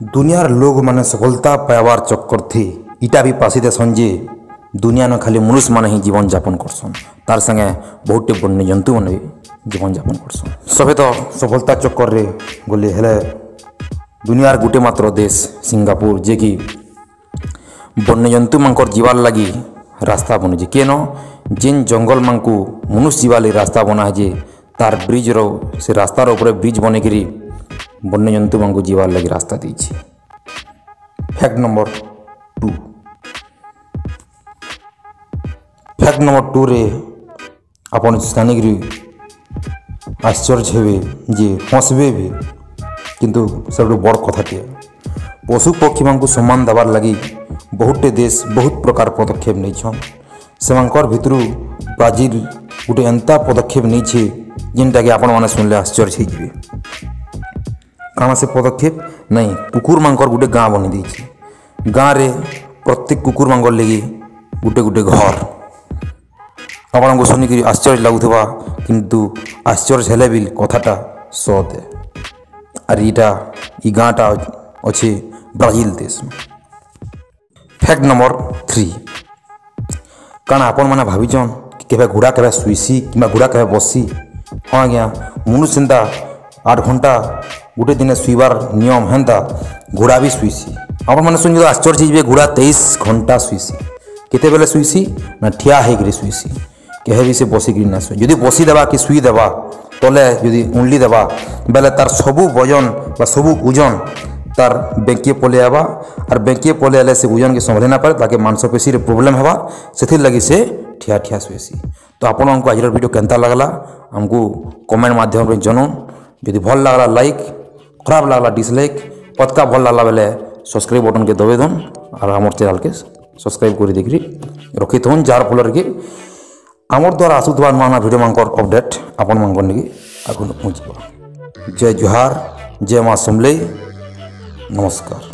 दुनियार लोग माने सफलता पाइबार चक्कर थी इटा भी पासी देसन जे दुनिया न खाली मनुष्य माने ही जीवन यापन करसन तार संगे बहुत वन्य जंतु मैंने भी जीवन यापन करसन। सभे तो सफलता चक्कर रे गले हेले दुनियार गुटे मात्र देश सिंगापुर जे कि वन्य जंतु मानकर जीवार लगी रास्ता बनुचे केन जेन जंगल मानकू मनुष्य जीवाले रास्ता बना है जे तार ब्रिज रो से रास्तार ऊपर ब्रिज बने करी वन्य जंतु मानकू जीवार लगी रास्ता दीची। फैक्ट नंबर 2 फैक्ट नंबर 2 रे अपन जानिकी आश्चर्य हेबे जे हंसबे भी किंतु सब बड़ कथाटे पशु पक्षी मानकू सम्मान देवार लगी बहुटे देश बहुत प्रकार पदक्षेप नहीं सेमानकर भितरू ब्राजिल गोटे एंता पदक्षेप नहीं जिनटा कि आपण मैंने सुनले आश्चर्य हो कौन से पदक्षेप नहीं कुकुर मानकर गोटे गाँ बनी देछि गाँव रे प्रत्येक कुकुर मानकर लगी गोटे गोटे घर आपको शुनिक आश्चर्य लगुवा किंतु आश्चर्य हेले भी कथाटा सत है और यहाँ इ गाँटा अच्छे ब्राजिल देश में। फैक्ट नंबर 3 कारण आपण मैंने भाविचन कि घोड़ा के शुईसी कि घोड़ा के बसी हाँ आज्ञा मनुष्य सेंता 8 घंटा गोटे दिन शुईबार नियम हेन्ता घोड़ा भी शुईसी आपण मैंने शुणी आश्चर्य जे घोड़ा 23 घंटा शुईसी केते बेले शुईसी ना ठिया होकर शुईसी कहे भी से बसिक ना शुए जदि बसी देवा कि शुई देवा तले जदि उंडली देवा बेले तार सबू वजन बा सबू ओजन तार बेंकिए पले आवा और बेंकिए पले आले से ओजन के संभाली ना पारे ताकि मांसपेशी रे प्रॉब्लम हवा से लगी से ठिया ठिया शुएसी। तो आपण हमको आज वीडियो केनता लगला हमको कमेंट माध्यम रे जनून यदि भल लगला लाइक खराब लगला डिसलाइक पतका भल लगला बेले सब्सक्राइब बटन के दबे दन और हमर चैनल के सब्सक्राइब कर देखि रखी थन जार फल के आमर द्वारा आसुवा नुआ नुआ भिडियो मानकर अपडेट आपण मानकर निकी आगु पहुँच। जय जोहार जय माँ समलेई नमस्कार।